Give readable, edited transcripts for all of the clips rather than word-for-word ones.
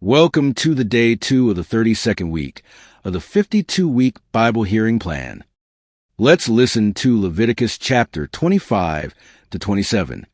Welcome to the day 2 of the 32nd week of the 52-week Bible hearing plan. Let's listen to Leviticus chapter 25 to 27.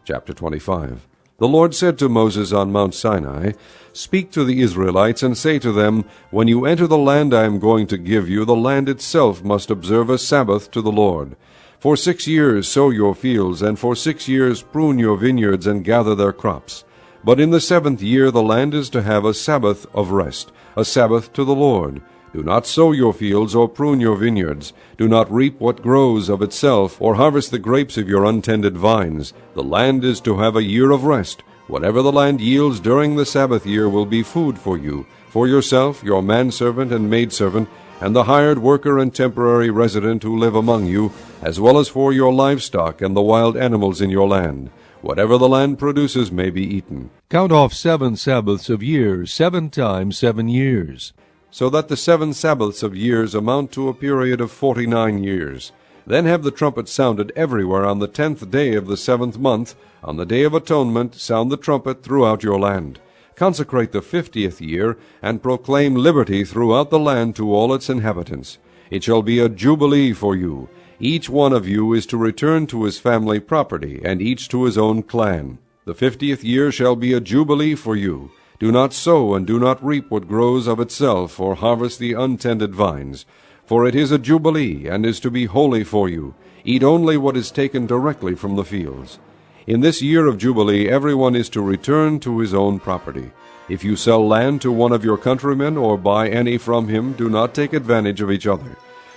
Chapter 25. The Lord said to Moses on Mount Sinai, "Speak to the Israelites and say to them, When you enter the land I am going to give you, the land itself must observe a Sabbath to the Lord. For 6 years sow your fields, and for 6 years prune your vineyards and gather their crops. But in the 7th year the land is to have a Sabbath of rest, a Sabbath to the Lord. Do not sow your fields or prune your vineyards. Do not reap what grows of itself, or harvest the grapes of your untended vines. The land is to have a year of rest. Whatever the land yields during the Sabbath year will be food for you, for yourself, your manservant and maidservant, and the hired worker and temporary resident who live among you, as well as for your livestock and the wild animals in your land. Whatever the land produces may be eaten. Count off 7 Sabbaths of years, 7 times 7 years. So that the 7 Sabbaths of years amount to a period of 49 years. Then have the trumpet sounded everywhere on the 10th day of the 7th month. On the Day of Atonement sound the trumpet throughout your land. Consecrate the 50th year, and proclaim liberty throughout the land to all its inhabitants. It shall be a jubilee for you. Each one of you is to return to his family property, and each to his own clan. The 50th year shall be a jubilee for you. Do not sow and do not reap what grows of itself, or harvest the untended vines. For it is a jubilee, and is to be holy for you. Eat only what is taken directly from the fields. In this year of jubilee everyone is to return to his own property. If you sell land to one of your countrymen, or buy any from him, do not take advantage of each other.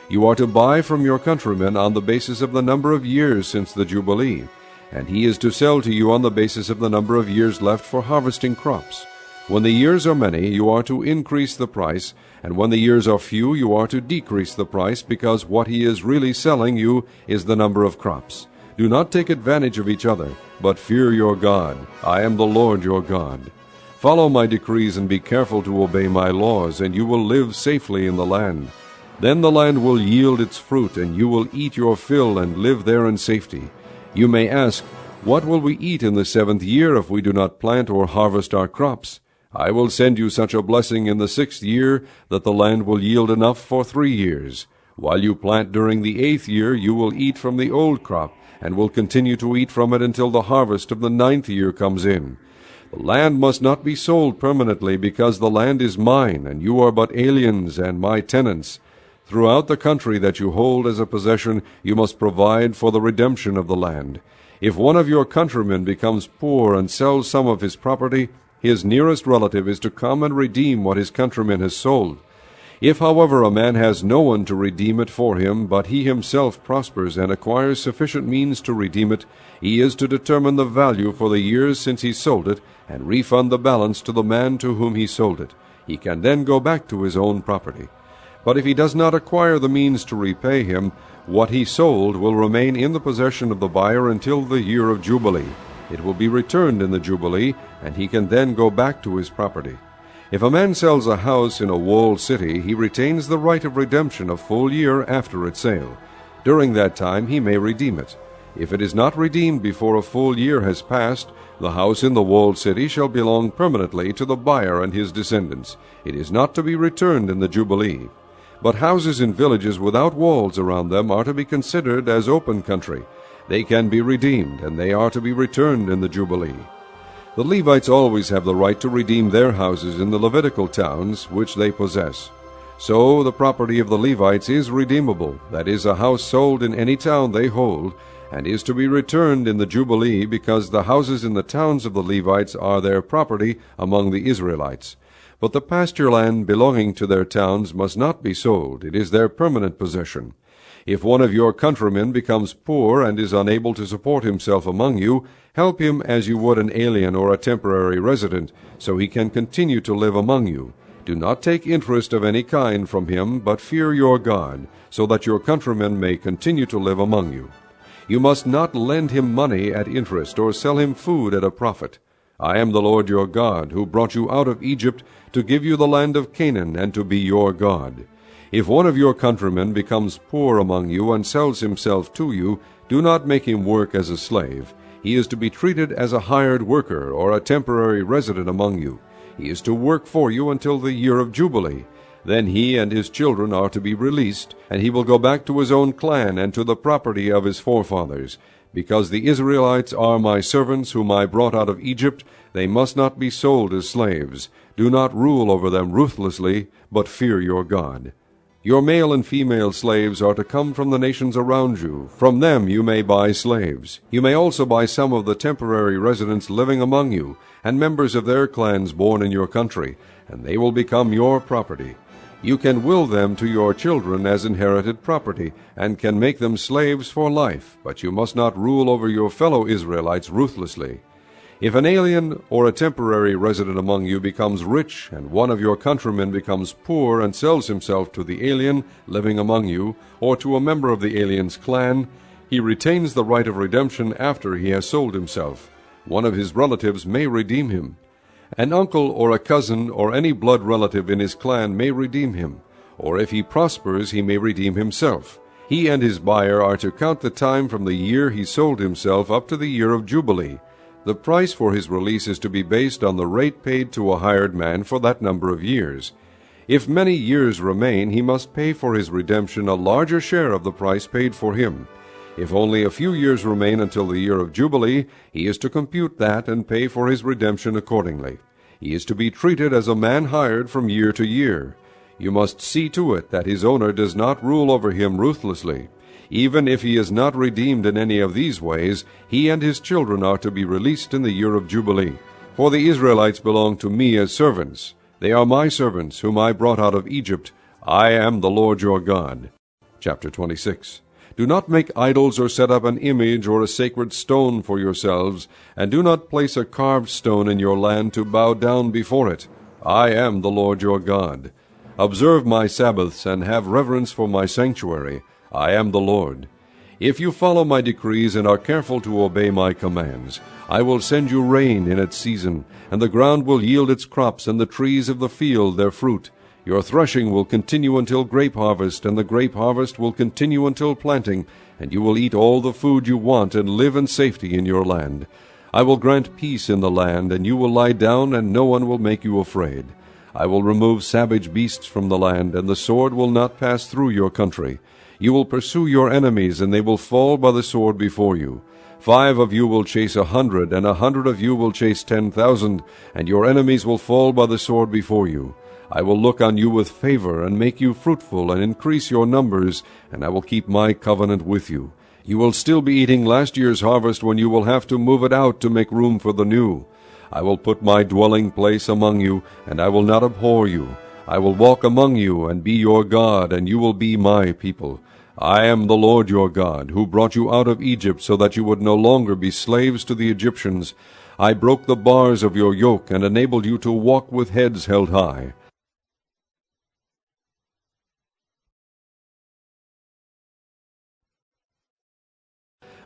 You are to buy from your countryman on the basis of the number of years since the Jubilee, and he is to sell to you on the basis of the number of years left for harvesting crops. When the years are many, you are to increase the price, and when the years are few, you are to decrease the price, because what he is really selling you is the number of crops. Do not take advantage of each other, but fear your God. I am the Lord your God. Follow my decrees and be careful to obey my laws, and you will live safely in the land. Then the land will yield its fruit, and you will eat your fill and live there in safety. You may ask, What will we eat in the 7th year if we do not plant or harvest our crops? I will send you such a blessing in the 6th year that the land will yield enough for 3 years. While you plant during the 8th year, you will eat from the old crop, and will continue to eat from it until the harvest of the 9th year comes in. The land must not be sold permanently, because the land is mine, and you are but aliens and my tenants. Throughout the country that you hold as a possession, you must provide for the redemption of the land. If one of your countrymen becomes poor and sells some of his property, his nearest relative is to come and redeem what his countryman has sold. If, however, a man has no one to redeem it for him, but he himself prospers and acquires sufficient means to redeem it, he is to determine the value for the years since he sold it, and refund the balance to the man to whom he sold it. He can then go back to his own property. But if he does not acquire the means to repay him, what he sold will remain in the possession of the buyer until the year of Jubilee. It will be returned in the Jubilee, and he can then go back to his property. If a man sells a house in a walled city, he retains the right of redemption a full year after its sale. During that time he may redeem it. If it is not redeemed before a full year has passed, the house in the walled city shall belong permanently to the buyer and his descendants. It is not to be returned in the Jubilee. But houses in villages without walls around them are to be considered as open country. They can be redeemed, and they are to be returned in the Jubilee. The Levites always have the right to redeem their houses in the Levitical towns which they possess. So the property of the Levites is redeemable, that is, a house sold in any town they hold, and is to be returned in the Jubilee, because the houses in the towns of the Levites are their property among the Israelites. But the pasture land belonging to their towns must not be sold. It is their permanent possession. If one of your countrymen becomes poor and is unable to support himself among you, help him as you would an alien or a temporary resident, so he can continue to live among you. Do not take interest of any kind from him, but fear your God, so that your countrymen may continue to live among you. You must not lend him money at interest, or sell him food at a profit. I am the Lord your God, who brought you out of Egypt to give you the land of Canaan, and to be your God. If one of your countrymen becomes poor among you and sells himself to you, do not make him work as a slave. He is to be treated as a hired worker or a temporary resident among you. He is to work for you until the year of Jubilee. Then he and his children are to be released, and he will go back to his own clan and to the property of his forefathers. Because the Israelites are my servants whom I brought out of Egypt, they must not be sold as slaves. Do not rule over them ruthlessly, but fear your God. Your male and female slaves are to come from the nations around you. From them you may buy slaves. You may also buy some of the temporary residents living among you, and members of their clans born in your country, and they will become your property. You can will them to your children as inherited property, and can make them slaves for life, but you must not rule over your fellow Israelites ruthlessly. If an alien or a temporary resident among you becomes rich, and one of your countrymen becomes poor and sells himself to the alien living among you, or to a member of the alien's clan, he retains the right of redemption after he has sold himself. One of his relatives may redeem him. An uncle or a cousin or any blood relative in his clan may redeem him, or if he prospers he may redeem himself. He and his buyer are to count the time from the year he sold himself up to the year of Jubilee. The price for his release is to be based on the rate paid to a hired man for that number of years. If many years remain, he must pay for his redemption a larger share of the price paid for him. If only a few years remain until the year of Jubilee, he is to compute that and pay for his redemption accordingly. He is to be treated as a man hired from year to year. You must see to it that his owner does not rule over him ruthlessly. Even if he is not redeemed in any of these ways, he and his children are to be released in the year of Jubilee. For the Israelites belong to me as servants. They are my servants, whom I brought out of Egypt. I am the Lord your God. Chapter 26. Do not make idols or set up an image or a sacred stone for yourselves, and do not place a carved stone in your land to bow down before it. I am the Lord your God. Observe my Sabbaths, and have reverence for my sanctuary. I am the Lord. If you follow my decrees and are careful to obey my commands, I will send you rain in its season, and the ground will yield its crops, and the trees of the field their fruit. Your threshing will continue until grape harvest, and the grape harvest will continue until planting, and you will eat all the food you want and live in safety in your land. I will grant peace in the land, and you will lie down, and no one will make you afraid. I will remove savage beasts from the land, and the sword will not pass through your country. You will pursue your enemies, and they will fall by the sword before you. 5 of you will chase 100, and 100 of you will chase 10,000, and your enemies will fall by the sword before you. I will look on you with favor, and make you fruitful, and increase your numbers, and I will keep my covenant with you. You will still be eating last year's harvest when you will have to move it out to make room for the new. I will put my dwelling place among you, and I will not abhor you. I will walk among you, and be your God, and you will be my people. I am the Lord your God, who brought you out of Egypt so that you would no longer be slaves to the Egyptians. I broke the bars of your yoke, and enabled you to walk with heads held high.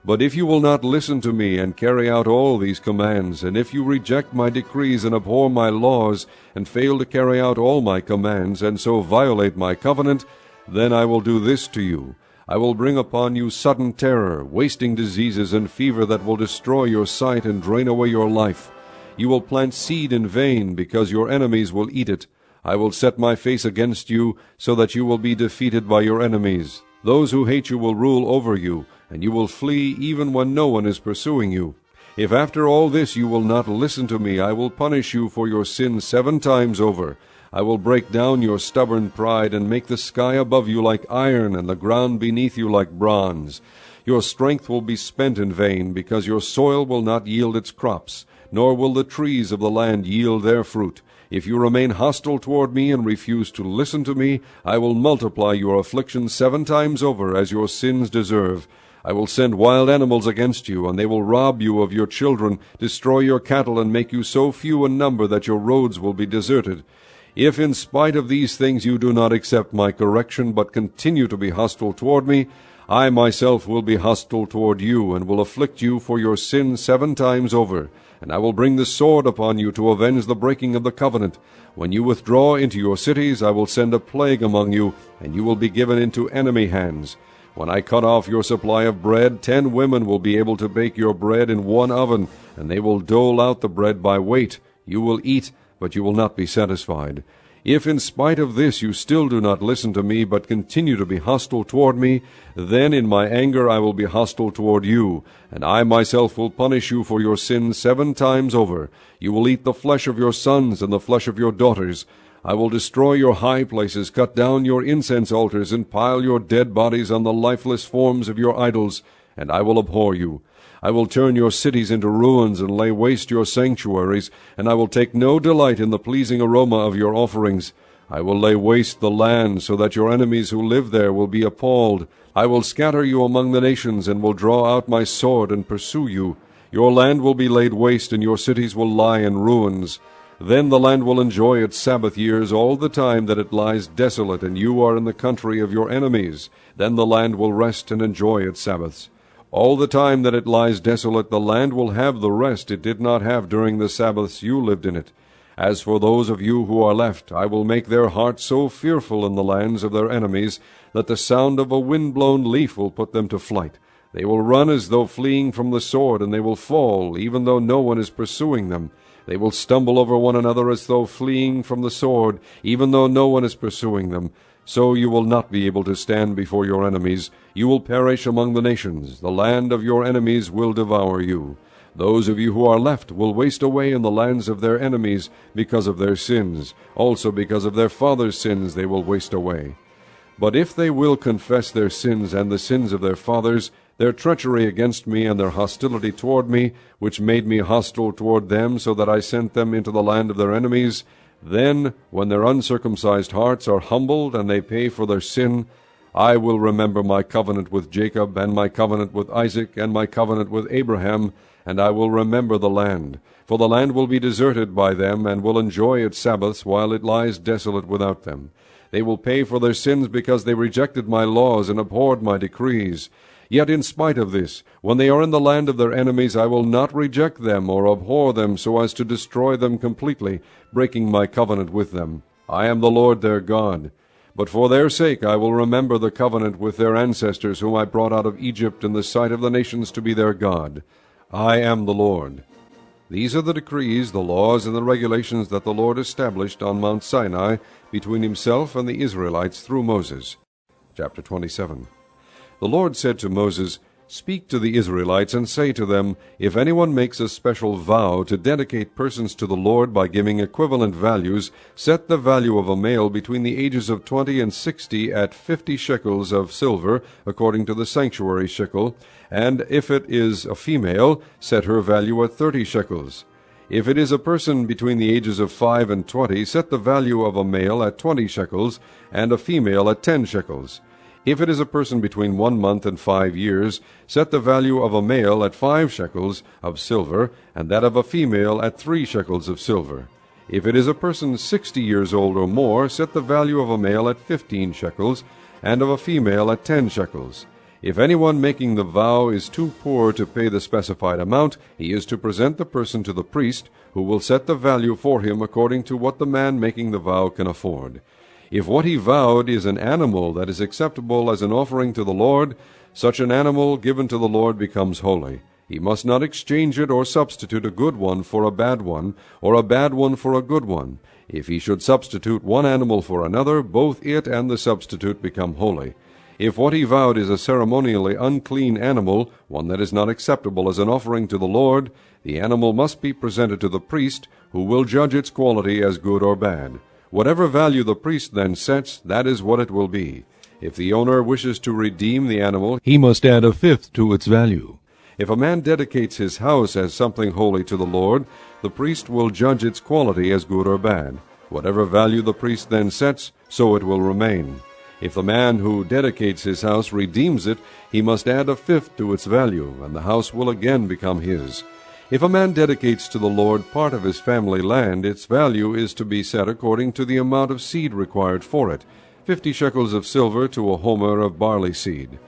But if you will not listen to me and carry out all these commands, and if you reject my decrees and abhor my laws, and fail to carry out all my commands, and so violate my covenant, then I will do this to you. I will bring upon you sudden terror, wasting diseases, and fever that will destroy your sight and drain away your life. You will plant seed in vain, because your enemies will eat it. I will set my face against you, so that you will be defeated by your enemies. Those who hate you will rule over you, and you will flee even when no one is pursuing you. If after all this you will not listen to me, I will punish you for your sins 7 times over. I will break down your stubborn pride, and make the sky above you like iron, and the ground beneath you like bronze. Your strength will be spent in vain, because your soil will not yield its crops, nor will the trees of the land yield their fruit. If you remain hostile toward me and refuse to listen to me, I will multiply your affliction 7 times over, as your sins deserve. I will send wild animals against you, and they will rob you of your children, destroy your cattle, and make you so few in number that your roads will be deserted. If in spite of these things you do not accept my correction, but continue to be hostile toward me, I myself will be hostile toward you, and will afflict you for your sin 7 times over. And I will bring the sword upon you to avenge the breaking of the covenant. When you withdraw into your cities, I will send a plague among you, and you will be given into enemy hands. When I cut off your supply of bread, 10 women will be able to bake your bread in one oven, and they will dole out the bread by weight. You will eat, but you will not be satisfied. If in spite of this you still do not listen to me, but continue to be hostile toward me, then in my anger I will be hostile toward you, and I myself will punish you for your sins 7 times over. You will eat the flesh of your sons and the flesh of your daughters. I will destroy your high places, cut down your incense altars, and pile your dead bodies on the lifeless forms of your idols, and I will abhor you. I will turn your cities into ruins and lay waste your sanctuaries, and I will take no delight in the pleasing aroma of your offerings. I will lay waste the land, so that your enemies who live there will be appalled. I will scatter you among the nations, and will draw out my sword and pursue you. Your land will be laid waste, and your cities will lie in ruins. Then the land will enjoy its Sabbath years all the time that it lies desolate, and you are in the country of your enemies. Then the land will rest and enjoy its Sabbaths. All the time that it lies desolate, the land will have the rest it did not have during the Sabbaths you lived in it. As for those of you who are left, I will make their hearts so fearful in the lands of their enemies that the sound of a wind-blown leaf will put them to flight. They will run as though fleeing from the sword, and they will fall, even though no one is pursuing them. They will stumble over one another as though fleeing from the sword, even though no one is pursuing them. So you will not be able to stand before your enemies. You will perish among the nations. The land of your enemies will devour you. Those of you who are left will waste away in the lands of their enemies because of their sins. Also because of their fathers' sins they will waste away. But if they will confess their sins and the sins of their fathers, their treachery against me and their hostility toward me, which made me hostile toward them, so that I sent them into the land of their enemies, then, when their uncircumcised hearts are humbled and they pay for their sin, I will remember my covenant with Jacob, and my covenant with Isaac, and my covenant with Abraham, and I will remember the land. For the land will be deserted by them, and will enjoy its Sabbaths while it lies desolate without them. They will pay for their sins because they rejected my laws and abhorred my decrees. Yet in spite of this, when they are in the land of their enemies, I will not reject them or abhor them so as to destroy them completely, breaking my covenant with them. I am the Lord their God. But for their sake I will remember the covenant with their ancestors, whom I brought out of Egypt in the sight of the nations to be their God. I am the Lord. These are the decrees, the laws, and the regulations that the Lord established on Mount Sinai between himself and the Israelites through Moses. Chapter 27. The Lord said to Moses, Speak to the Israelites and say to them, If anyone makes a special vow to dedicate persons to the Lord by giving equivalent values, set the value of a male between the ages of 20 and 60 at 50 shekels of silver, according to the sanctuary shekel, and if it is a female, set her value at 30 shekels. If it is a person between the ages of 5 and 20, set the value of a male at 20 shekels, and a female at 10 shekels. If it is a person between 1 month and 5 years, set the value of a male at 5 shekels of silver, and that of a female at 3 shekels of silver. If it is a person 60 years old or more, set the value of a male at 15 shekels, and of a female at 10 shekels. If anyone making the vow is too poor to pay the specified amount, he is to present the person to the priest, who will set the value for him according to what the man making the vow can afford. If what he vowed is an animal that is acceptable as an offering to the Lord, such an animal given to the Lord becomes holy. He must not exchange it or substitute a good one for a bad one, or a bad one for a good one. If he should substitute one animal for another, both it and the substitute become holy. If what he vowed is a ceremonially unclean animal, one that is not acceptable as an offering to the Lord, the animal must be presented to the priest, who will judge its quality as good or bad. Whatever value the priest then sets, that is what it will be. If the owner wishes to redeem the animal, He must add a fifth to its value. if a man dedicates his house as something holy to the Lord, the priest will judge its quality as good or bad. Whatever value the priest then sets, so it will remain. If the man who dedicates his house redeems it, he must add a fifth to its value, and the house will again become his. If a man dedicates to the Lord part of his family land, its value is to be set according to the amount of seed required for it, 50 shekels of silver to a homer of barley seed.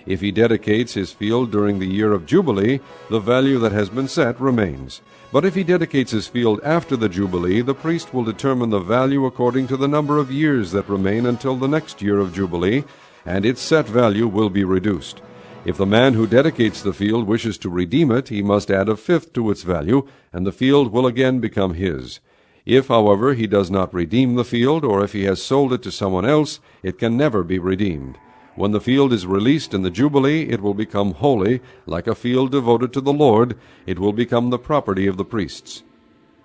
If he dedicates his field during the year of Jubilee, the value that has been set remains. But if he dedicates his field after the Jubilee, the priest will determine the value according to the number of years that remain until the next year of Jubilee, and its set value will be reduced. If the man who dedicates the field wishes to redeem it, he must add a fifth to its value, and the field will again become his. If, however, he does not redeem the field, or if he has sold it to someone else, it can never be redeemed. When the field is released in the Jubilee, it will become holy, like a field devoted to the Lord. It will become the property of the priests.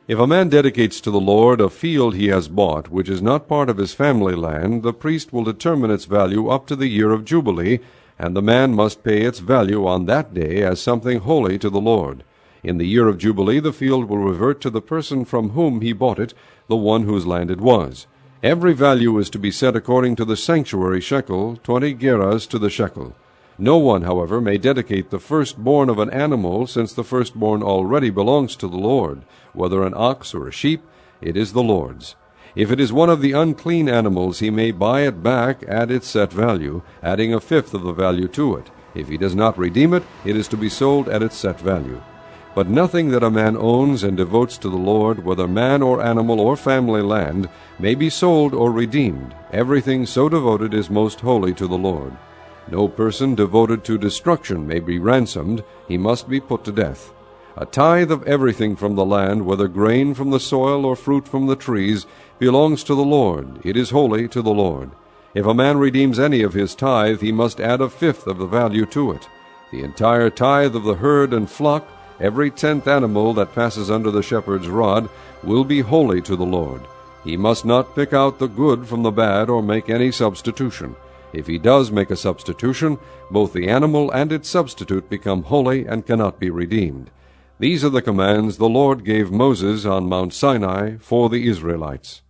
If a man dedicates to the Lord a field he has bought, which is not part of his family land, the priest will determine its value up to the year of Jubilee, and the man must pay its value on that day as something holy to the Lord. In the year of Jubilee, the field will revert to the person from whom he bought it, the one whose land it was. Every value is to be set according to the sanctuary shekel, 20 gerahs to the shekel. No one, however, may dedicate the firstborn of an animal, since the firstborn already belongs to the Lord. Whether an ox or a sheep, it is the Lord's. If it is one of the unclean animals, he may buy it back at its set value, adding a fifth of the value to it. If he does not redeem it, it is to be sold at its set value. But nothing that a man owns and devotes to the Lord, whether man or animal or family land, may be sold or redeemed. Everything so devoted is most holy to the Lord. No person devoted to destruction may be ransomed. He must be put to death. A tithe of everything from the land, whether grain from the soil or fruit from the trees, belongs to the Lord. It is holy to the Lord. If a man redeems any of his tithe, he must add a fifth of the value to it. The entire tithe of the herd and flock, every 10th animal that passes under the shepherd's rod, will be holy to the Lord. He must not pick out the good from the bad or make any substitution. If he does make a substitution, both the animal and its substitute become holy and cannot be redeemed. These are the commands the Lord gave Moses on Mount Sinai for the Israelites.